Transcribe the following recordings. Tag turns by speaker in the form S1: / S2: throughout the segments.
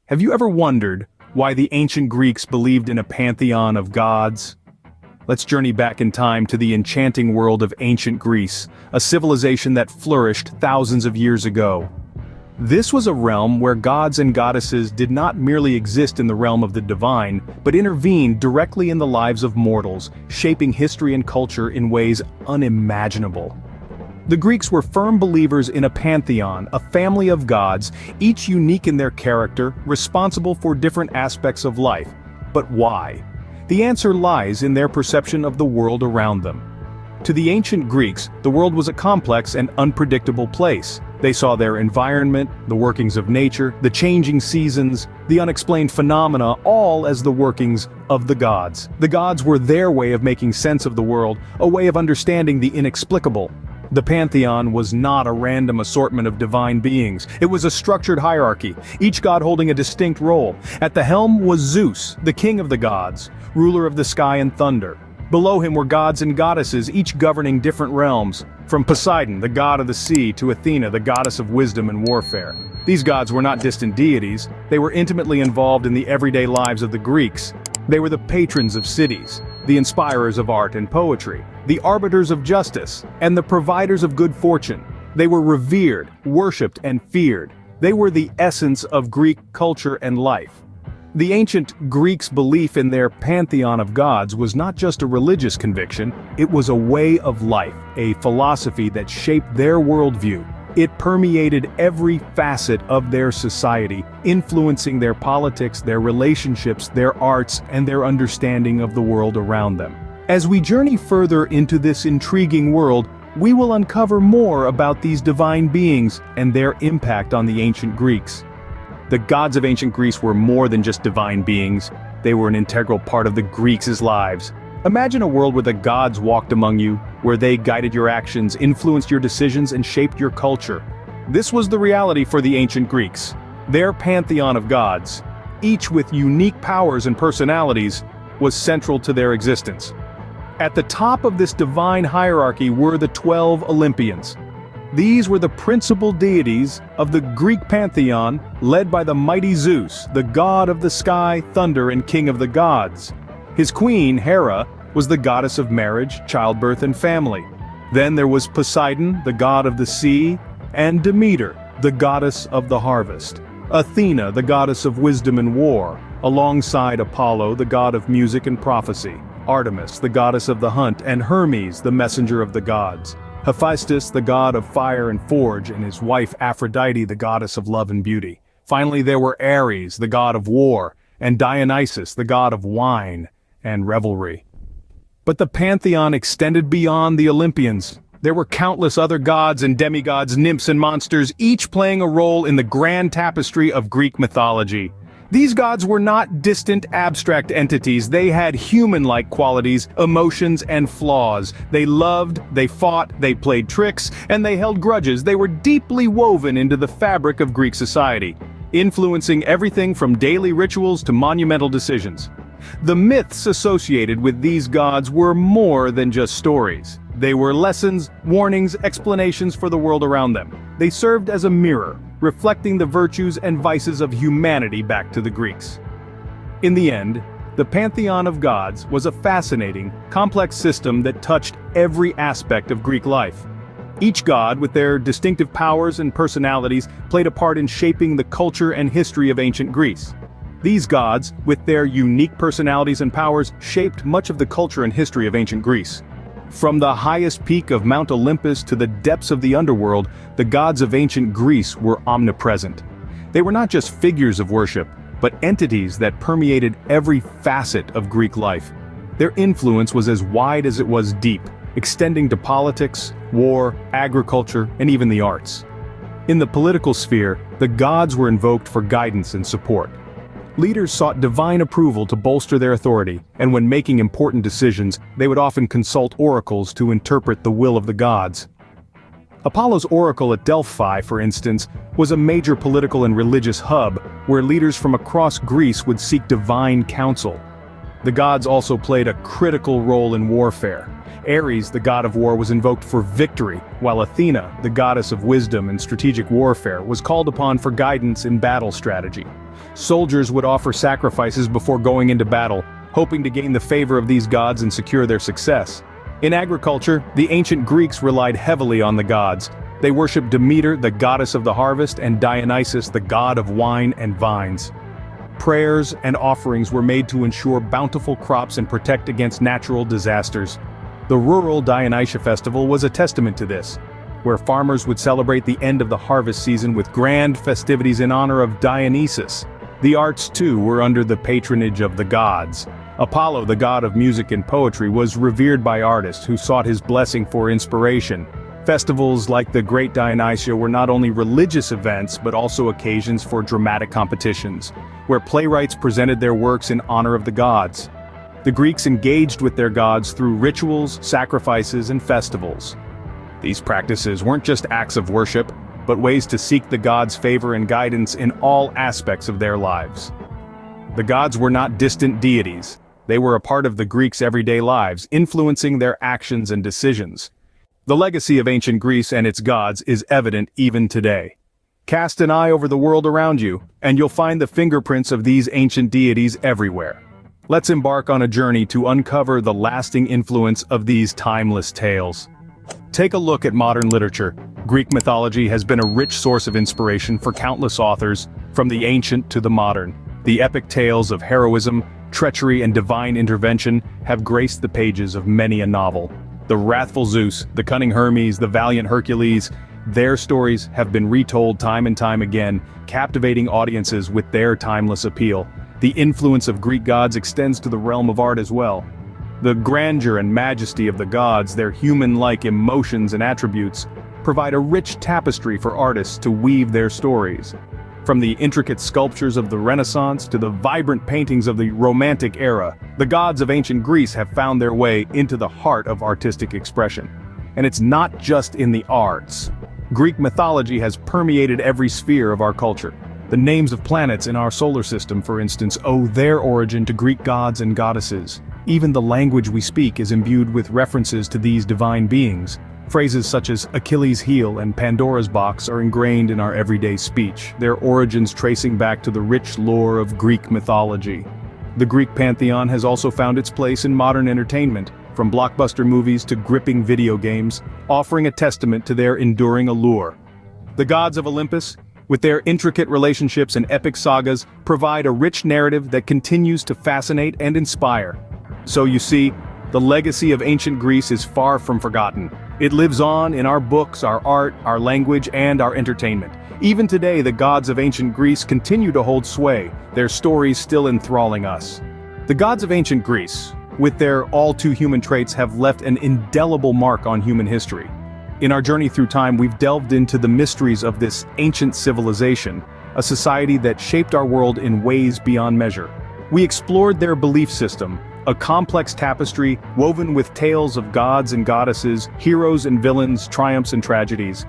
S1: Have you ever wondered why the ancient Greeks believed in a pantheon of gods? Let's journey back in time to the enchanting world of ancient Greece, a civilization that flourished thousands of years ago. This was a realm where gods and goddesses did not merely exist in the realm of the divine, but intervened directly in the lives of mortals, shaping history and culture in ways unimaginable. The Greeks were firm believers in a pantheon, a family of gods, each unique in their character, responsible for different aspects of life. But why? The answer lies in their perception of the world around them. To the ancient Greeks, the world was a complex and unpredictable place. They saw their environment, the workings of nature, the changing seasons, the unexplained phenomena, all as the workings of the gods. The gods were their way of making sense of the world, a way of understanding the inexplicable. The pantheon was not a random assortment of divine beings. It was a structured hierarchy, each god holding a distinct role. At the helm was Zeus, the king of the gods, ruler of the sky and thunder. Below him were gods and goddesses, each governing different realms, from Poseidon, the god of the sea, to Athena, the goddess of wisdom and warfare. These gods were not distant deities, they were intimately involved in the everyday lives of the Greeks. They were the patrons of cities, the inspirers of art and poetry, the arbiters of justice, and the providers of good fortune. They were revered, worshipped, and feared. They were the essence of Greek culture and life. The ancient Greeks' belief in their pantheon of gods was not just a religious conviction, it was a way of life, a philosophy that shaped their worldview. It permeated every facet of their society, influencing their politics, their relationships, their arts, and their understanding of the world around them. As we journey further into this intriguing world, we will uncover more about these divine beings and their impact on the ancient Greeks. The gods of ancient Greece were more than just divine beings, they were an integral part of the Greeks' lives. Imagine a world where the gods walked among you, where they guided your actions, influenced your decisions, and shaped your culture. This was the reality for the ancient Greeks. Their pantheon of gods, each with unique powers and personalities, was central to their existence. At the top of this divine hierarchy were the 12 Olympians. These were the principal deities of the Greek pantheon, led by the mighty Zeus, the god of the sky, thunder, and king of the gods. His queen, Hera, was the goddess of marriage, childbirth, and family. Then there was Poseidon, the god of the sea, and Demeter, the goddess of the harvest. Athena, the goddess of wisdom and war, alongside Apollo, the god of music and prophecy. Artemis, the goddess of the hunt, and Hermes, the messenger of the gods. Hephaestus, the god of fire and forge, and his wife Aphrodite, the goddess of love and beauty. Finally, there were Ares, the god of war, and Dionysus, the god of wine and revelry. But the pantheon extended beyond the Olympians. There were countless other gods and demigods, nymphs and monsters, each playing a role in the grand tapestry of Greek mythology. These gods were not distant, abstract entities. They had human-like qualities, emotions, and flaws. They loved, they fought, they played tricks, and they held grudges. They were deeply woven into the fabric of Greek society, influencing everything from daily rituals to monumental decisions. The myths associated with these gods were more than just stories. They were lessons, warnings, explanations for the world around them. They served as a mirror, reflecting the virtues and vices of humanity back to the Greeks. In the end, the Pantheon of Gods was a fascinating, complex system that touched every aspect of Greek life. Each god, with their distinctive powers and personalities, played a part in shaping the culture and history of ancient Greece. These gods, with their unique personalities and powers, shaped much of the culture and history of ancient Greece. From the highest peak of Mount Olympus to the depths of the underworld, the gods of ancient Greece were omnipresent. They were not just figures of worship, but entities that permeated every facet of Greek life. Their influence was as wide as it was deep, extending to politics, war, agriculture, and even the arts. In the political sphere, the gods were invoked for guidance and support. Leaders sought divine approval to bolster their authority, and when making important decisions, they would often consult oracles to interpret the will of the gods. Apollo's oracle at Delphi, for instance, was a major political and religious hub where leaders from across Greece would seek divine counsel. The gods also played a critical role in warfare. Ares, the god of war, was invoked for victory, while Athena, the goddess of wisdom and strategic warfare, was called upon for guidance in battle strategy. Soldiers would offer sacrifices before going into battle, hoping to gain the favor of these gods and secure their success. In agriculture, the ancient Greeks relied heavily on the gods. They worshipped Demeter, the goddess of the harvest, and Dionysus, the god of wine and vines. Prayers and offerings were made to ensure bountiful crops and protect against natural disasters. The rural Dionysia festival was a testament to this, where farmers would celebrate the end of the harvest season with grand festivities in honor of Dionysus. The arts, too, were under the patronage of the gods. Apollo, the god of music and poetry, was revered by artists who sought his blessing for inspiration. Festivals like the Great Dionysia were not only religious events but also occasions for dramatic competitions, where playwrights presented their works in honor of the gods. The Greeks engaged with their gods through rituals, sacrifices, and festivals. These practices weren't just acts of worship, but ways to seek the gods' favor and guidance in all aspects of their lives. The gods were not distant deities. They were a part of the Greeks' everyday lives, influencing their actions and decisions. The legacy of ancient Greece and its gods is evident even today. Cast an eye over the world around you, and you'll find the fingerprints of these ancient deities everywhere. Let's embark on a journey to uncover the lasting influence of these timeless tales. Take a look at modern literature. Greek mythology has been a rich source of inspiration for countless authors, from the ancient to the modern. The epic tales of heroism, treachery, and divine intervention have graced the pages of many a novel. The wrathful Zeus, the cunning Hermes, the valiant Hercules, their stories have been retold time and time again, captivating audiences with their timeless appeal. The influence of Greek gods extends to the realm of art as well. The grandeur and majesty of the gods, their human-like emotions and attributes, provide a rich tapestry for artists to weave their stories. From the intricate sculptures of the Renaissance to the vibrant paintings of the Romantic era, the gods of ancient Greece have found their way into the heart of artistic expression. And it's not just in the arts. Greek mythology has permeated every sphere of our culture. The names of planets in our solar system, for instance, owe their origin to Greek gods and goddesses. Even the language we speak is imbued with references to these divine beings. Phrases such as Achilles' heel and Pandora's box are ingrained in our everyday speech, their origins tracing back to the rich lore of Greek mythology. The Greek pantheon has also found its place in modern entertainment, from blockbuster movies to gripping video games, offering a testament to their enduring allure. The gods of Olympus, with their intricate relationships and epic sagas, provide a rich narrative that continues to fascinate and inspire. So you see, the legacy of ancient Greece is far from forgotten. It lives on in our books, our art, our language, and our entertainment. Even today, the gods of ancient Greece continue to hold sway, their stories still enthralling us. The gods of ancient Greece, with their all-too-human traits, have left an indelible mark on human history. In our journey through time, we've delved into the mysteries of this ancient civilization, a society that shaped our world in ways beyond measure. We explored their belief system, a complex tapestry woven with tales of gods and goddesses, heroes and villains, triumphs and tragedies.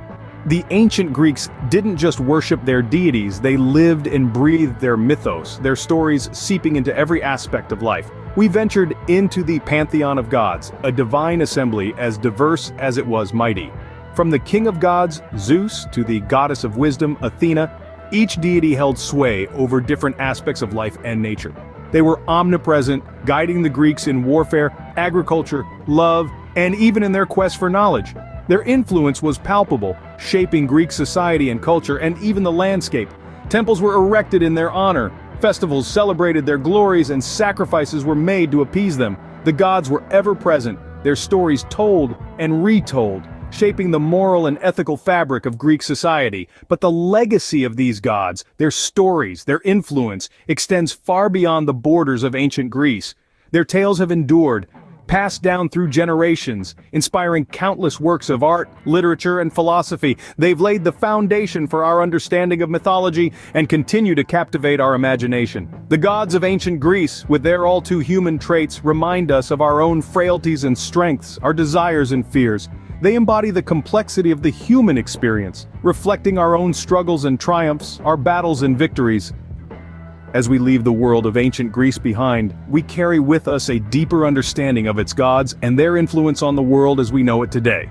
S1: The ancient Greeks didn't just worship their deities, they lived and breathed their mythos, their stories seeping into every aspect of life. We ventured into the Pantheon of Gods, a divine assembly as diverse as it was mighty. From the king of gods, Zeus, to the goddess of wisdom, Athena, each deity held sway over different aspects of life and nature. They were omnipresent, guiding the Greeks in warfare, agriculture, love, and even in their quest for knowledge. Their influence was palpable, shaping Greek society and culture and even the landscape. Temples were erected in their honor, festivals celebrated their glories, and sacrifices were made to appease them. The gods were ever present, their stories told and retold, shaping the moral and ethical fabric of Greek society. But the legacy of these gods, their stories, their influence, extends far beyond the borders of ancient Greece. Their tales have endured, passed down through generations, inspiring countless works of art, literature, and philosophy. They've laid the foundation for our understanding of mythology and continue to captivate our imagination. The gods of ancient Greece, with their all-too-human traits, remind us of our own frailties and strengths, our desires and fears. They embody the complexity of the human experience, reflecting our own struggles and triumphs, our battles and victories. As we leave the world of ancient Greece behind, we carry with us a deeper understanding of its gods and their influence on the world as we know it today.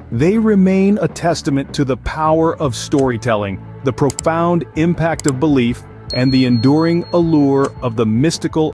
S1: They remain a testament to the power of storytelling, the profound impact of belief, and the enduring allure of the mystical